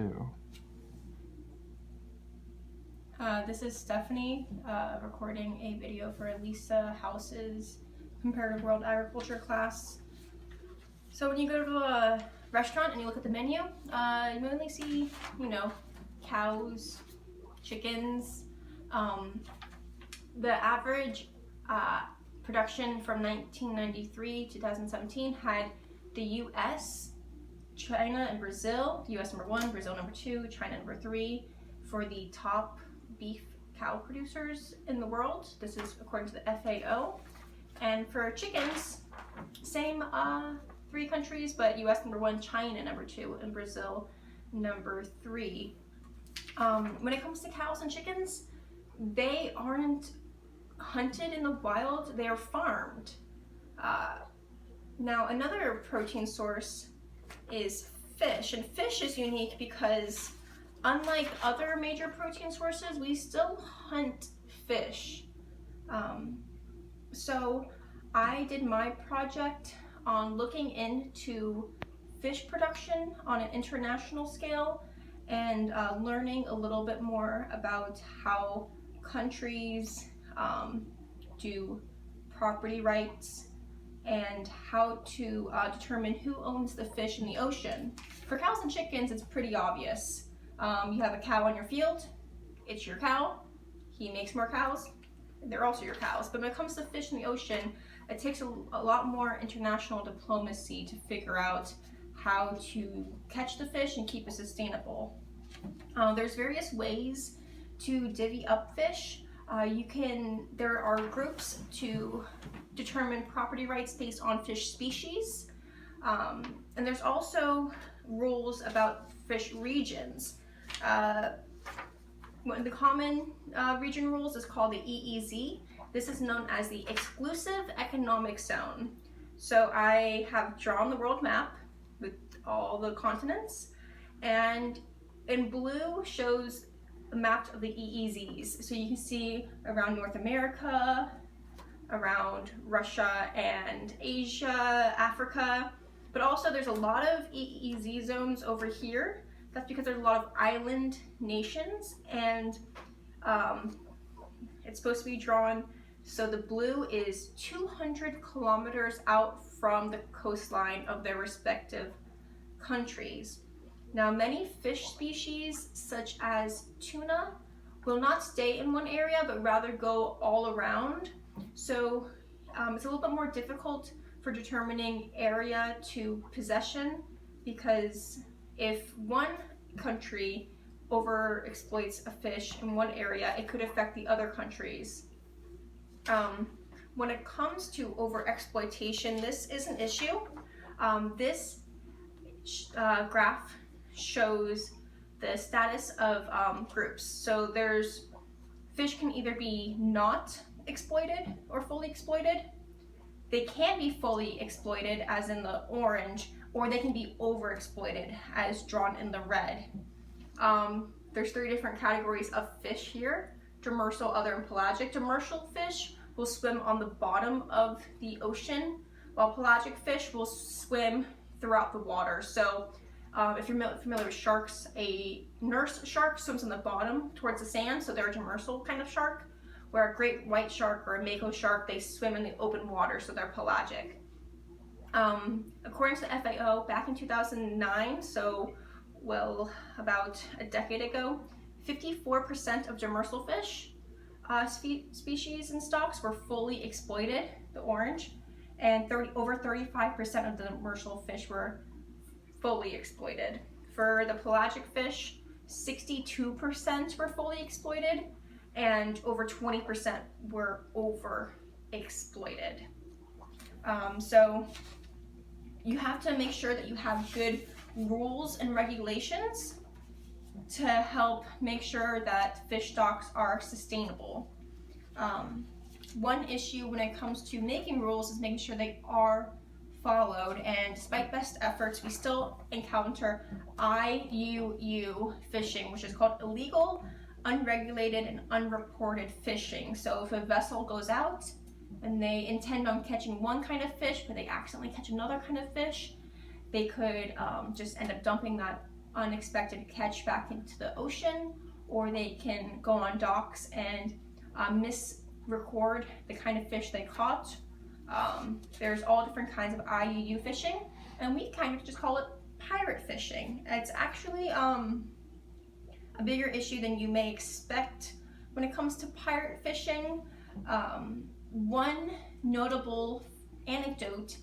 2. This is Stephanie recording a video for Lisa House's Comparative World Agriculture class. So when you go to a restaurant and you look at the menu, you mainly see, cows, chickens. The average production from 1993 to 2017 had the U.S., China, and Brazil. The U.S. number 1, Brazil number 2, China number 3 for the top beef cow producers in the world. This is according to the FAO. And for chickens, same 3 countries, but U.S. number 1, China number 2, and Brazil number 3. When it comes to cows and chickens, they aren't hunted in the wild, they are farmed. Now another protein source is fish, and fish is unique because unlike other major protein sources, we still hunt fish. So I did my project on looking into fish production on an international scale and learning a little bit more about how countries do property rights and how to determine who owns the fish in the ocean. For cows and chickens, it's pretty obvious. You have a cow on your field, it's your cow, he makes more cows, they're also your cows. But when it comes to fish in the ocean, it takes a lot more international diplomacy to figure out how to catch the fish and keep it sustainable. There's various ways to divvy up fish. There are groups to determine property rights based on fish species. And there's also rules about fish regions. One of the common region rules is called the EEZ. This is known as the Exclusive Economic Zone. So I have drawn the world map with all the continents, and in blue shows a map of the EEZs. So you can see around North America, around Russia and Asia, Africa, but also there's a lot of EEZ zones over here. That's because there's a lot of island nations, and it's supposed to be drawn so the blue is 200 kilometers out from the coastline of their respective countries. Now, many fish species, such as tuna, will not stay in one area, but rather go all around. So it's a little bit more difficult for determining area to possession, because if one country overexploits a fish in one area, it could affect the other countries. When it comes to overexploitation, this is an issue. This graph shows the status of groups. So there's fish can either be not exploited or fully exploited. They can be fully exploited, as in the orange, or they can be overexploited, as drawn in the red. There's 3 different categories of fish here: demersal, other, and pelagic. Demersal fish will swim on the bottom of the ocean, while pelagic fish will swim throughout the water. So if you're familiar with sharks, a nurse shark swims on the bottom towards the sand, so they're a demersal kind of shark, where a great white shark or a mako shark, they swim in the open water, so they're pelagic. According to the FAO, back in 2009, so about a decade ago, 54% of demersal fish species and stocks were fully exploited, the orange, and over 35% of the demersal fish were fully exploited. For the pelagic fish, 62% were fully exploited, and over 20% were overexploited. So you have to make sure that you have good rules and regulations to help make sure that fish stocks are sustainable. One issue when it comes to making rules is making sure they are followed, and despite best efforts, we still encounter IUU fishing, which is called illegal, unregulated, and unreported fishing. So if a vessel goes out and they intend on catching one kind of fish, but they accidentally catch another kind of fish, they could just end up dumping that unexpected catch back into the ocean, or they can go on docks and misrecord the kind of fish they caught. There's all different kinds of IUU fishing, and we kind of just call it pirate fishing. It's actually a bigger issue than you may expect when it comes to pirate fishing. One notable anecdote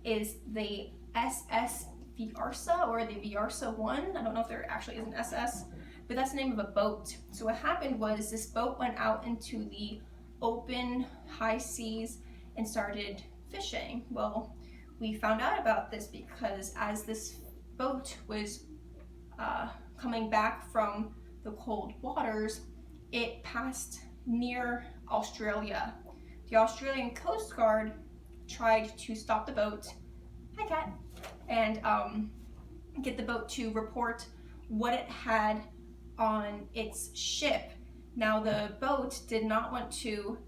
is the SS Viarsa, or the Viarsa 1. I don't know if there actually is an SS, but that's the name of a boat. So what happened was this boat went out into the open high seas and started fishing. Well, we found out about this because as this boat was coming back from the cold waters, it passed near Australia. The Australian Coast Guard tried to stop the boat, hi cat, and get the boat to report what it had on its ship. Now the boat did not want to,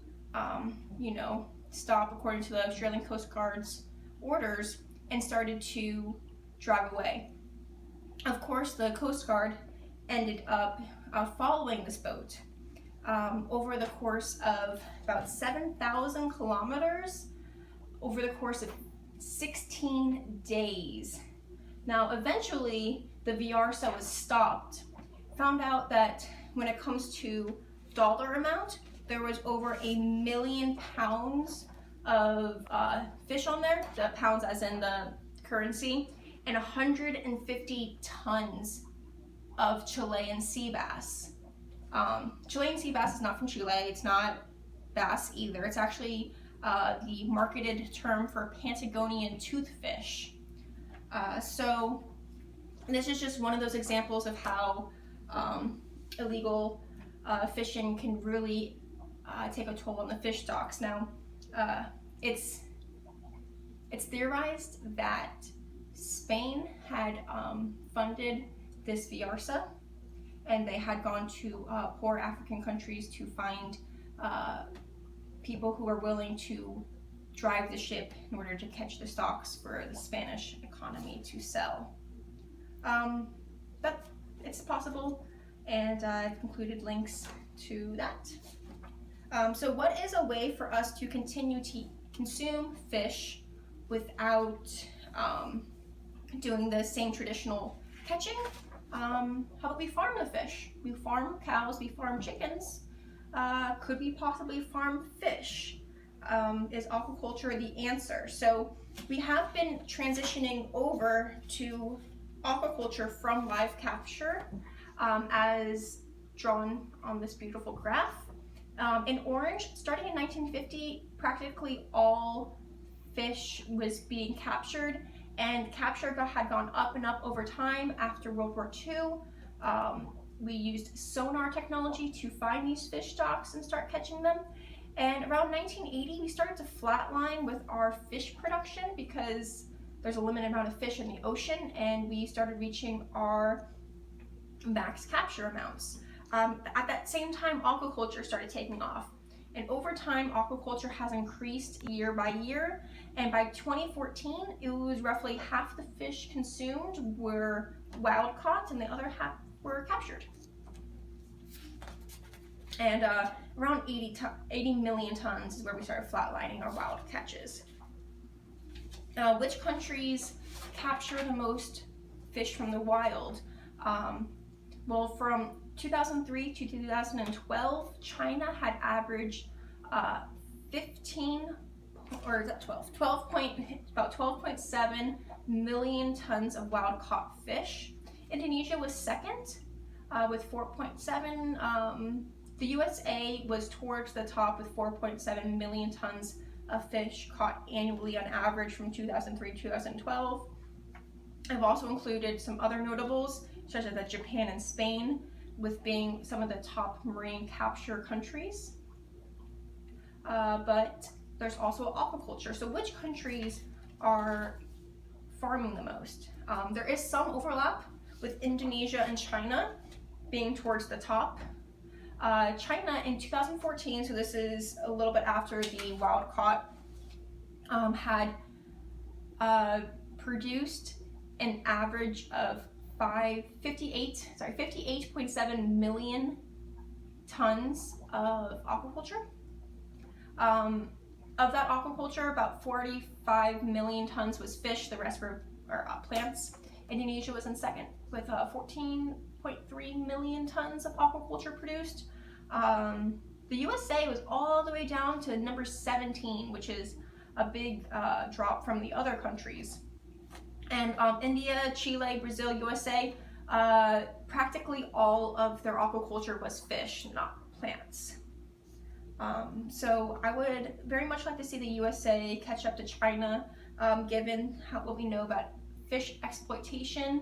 stop according to the Australian Coast Guard's orders and started to drive away. Of course, the Coast Guard ended up following this boat over the course of about 7,000 kilometers over the course of 16 days. Now, eventually, the Viarsa was stopped. Found out that when it comes to dollar amount, there was over 1 million pounds of fish on there, the pounds as in the currency, and 150 tons of Chilean sea bass. Chilean sea bass is not from Chile, it's not bass either. It's actually the marketed term for Patagonian toothfish. So this is just one of those examples of how illegal fishing can really take a toll on the fish stocks. Now, it's theorized that Spain had funded this Viarsa, and they had gone to poor African countries to find people who are willing to drive the ship in order to catch the stocks for the Spanish economy to sell. But it's possible, and I've included links to that. So what is a way for us to continue to consume fish without doing the same traditional catching? How about we farm the fish? We farm cows, we farm chickens. Could we possibly farm fish? Is aquaculture the answer? So we have been transitioning over to aquaculture from live capture, as drawn on this beautiful graph. In orange, starting in 1950, practically all fish was being captured, and capture had gone up and up over time after World War II. We used sonar technology to find these fish stocks and start catching them. And around 1980, we started to flatline with our fish production because there's a limited amount of fish in the ocean, and we started reaching our max capture amounts. At that same time, aquaculture started taking off. And over time, aquaculture has increased year by year. And by 2014, it was roughly half the fish consumed were wild caught and the other half were captured. And around 80 million tons is where we started flatlining our wild catches. Which countries capture the most fish from the wild? Well, from 2003 to 2012, China had averaged 12.7 million tons of wild caught fish. Indonesia was second with 4.7. The USA was towards the top with 4.7 million tons of fish caught annually on average from 2003 to 2012. I've also included some other notables, such as Japan and Spain, with being some of the top marine capture countries. But there's also aquaculture. So which countries are farming the most? There is some overlap with Indonesia and China being towards the top. China in 2014, so this is a little bit after the wild caught, had produced an average of 58.7 million tons of aquaculture. Of that aquaculture, about 45 million tons was fish, the rest were plants. Indonesia was in second with 14.3 million tons of aquaculture produced. The USA was all the way down to number 17, which is a big drop from the other countries. And India, Chile, Brazil, USA, practically all of their aquaculture was fish, not plants. So I would very much like to see the USA catch up to China, given what we know about fish exploitation.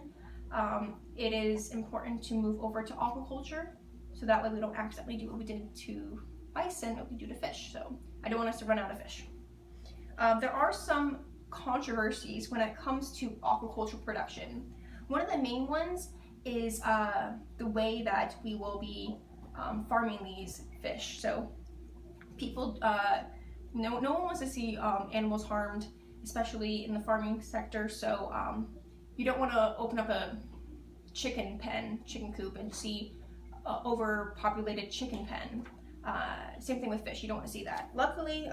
It is important to move over to aquaculture, so that way we don't accidentally do what we did to bison, what we do to fish. So I don't want us to run out of fish. There are some controversies when it comes to aquaculture production. One of the main ones is the way that we will be farming these fish. So people, no one wants to see animals harmed, especially in the farming sector. So you don't want to open up a chicken coop and see overpopulated chicken pen. Same thing with fish, you don't want to see that. Luckily,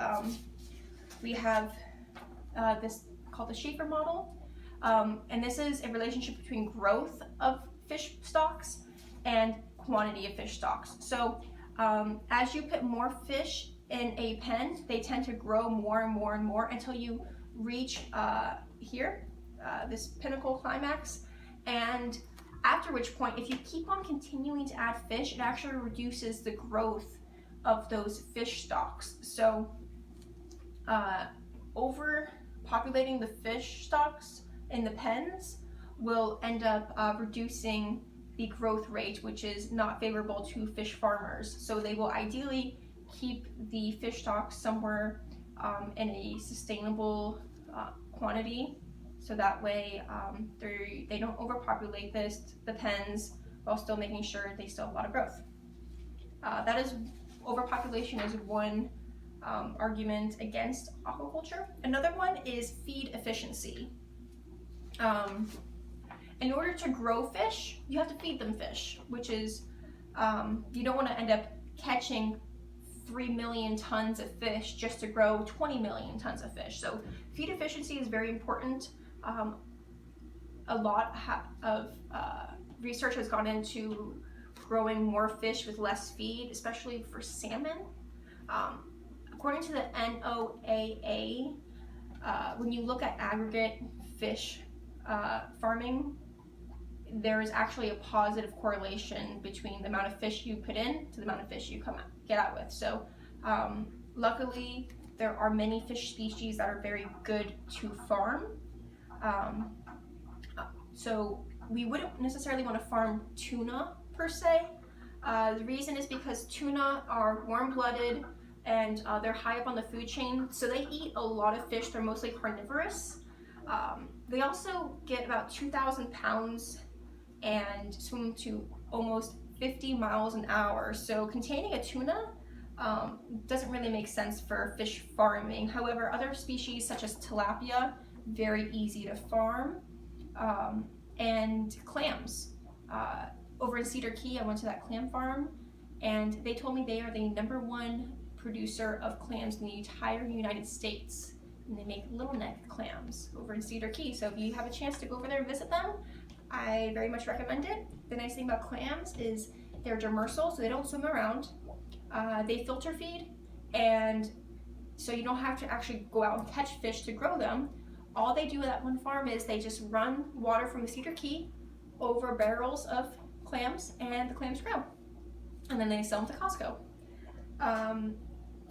we have this called the Schaefer model, and this is a relationship between growth of fish stocks and quantity of fish stocks. So as you put more fish in a pen, they tend to grow more and more and more until you reach here, this pinnacle climax, and after which point, if you keep on continuing to add fish, it actually reduces the growth of those fish stocks. So overpopulating the fish stocks in the pens will end up reducing the growth rate, which is not favorable to fish farmers. So they will ideally keep the fish stocks somewhere in a sustainable quantity, so that way they don't overpopulate the pens while still making sure they still have a lot of growth. That is, overpopulation is one argument against aquaculture. Another one is feed efficiency. In order to grow fish, you have to feed them fish, which is, you don't want to end up catching 3 million tons of fish just to grow 20 million tons of fish. So feed efficiency is very important. A lot of research has gone into growing more fish with less feed, especially for salmon. According to the NOAA, when you look at aggregate fish farming, there is actually a positive correlation between the amount of fish you put in to the amount of fish you get out with. So luckily, there are many fish species that are very good to farm. So we wouldn't necessarily want to farm tuna per se. The reason is because tuna are warm-blooded and they're high up on the food chain, so they eat a lot of fish. They're mostly carnivorous. They also get about 2,000 pounds and swim to almost 50 miles an hour. So containing a tuna doesn't really make sense for fish farming. However, other species such as tilapia, very easy to farm, and clams. Over in Cedar Key, I went to that clam farm, and they told me they are the #1 producer of clams in the entire United States. And they make little neck clams over in Cedar Key. So if you have a chance to go over there and visit them, I very much recommend it. The nice thing about clams is they're demersal, so they don't swim around. They filter feed, and so you don't have to actually go out and catch fish to grow them. All they do at that one farm is they just run water from the Cedar Key over barrels of clams, and the clams grow. And then they sell them to Costco.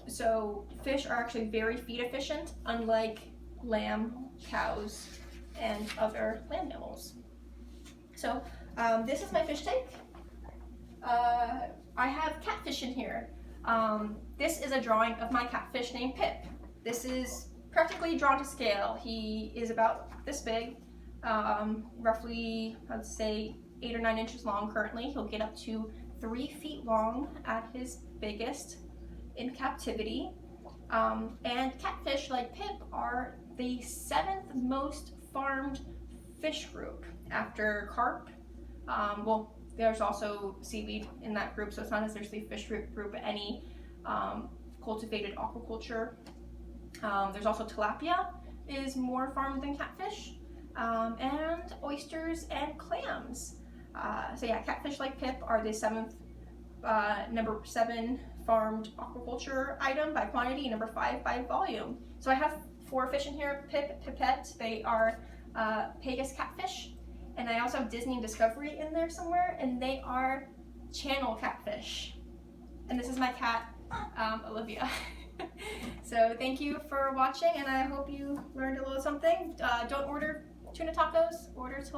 So fish are actually very feed efficient, unlike lamb, cows, and other land mammals. So this is my fish tank. I have catfish in here. This is a drawing of my catfish named Pip. This is practically drawn to scale. He is about this big, roughly, I'd say 8 or 9 inches long currently. He'll get up to 3 feet long at his biggest in captivity. And catfish, like Pip, are the 7th most farmed fish group after carp Well, there's also seaweed in that group, so it's not necessarily fish group, but any cultivated aquaculture. There's also tilapia is more farmed than catfish, and oysters and clams. So yeah, catfish like pip are the number 7 farmed aquaculture item by quantity, number 5 by volume. So I have 4 fish in here: pip, pipette. They are Pegasus catfish, and I also have Disney and Discovery in there somewhere, and they are channel catfish. And this is my cat, Olivia. So thank you for watching, and I hope you learned a little something. Don't order tuna tacos, order tilapia.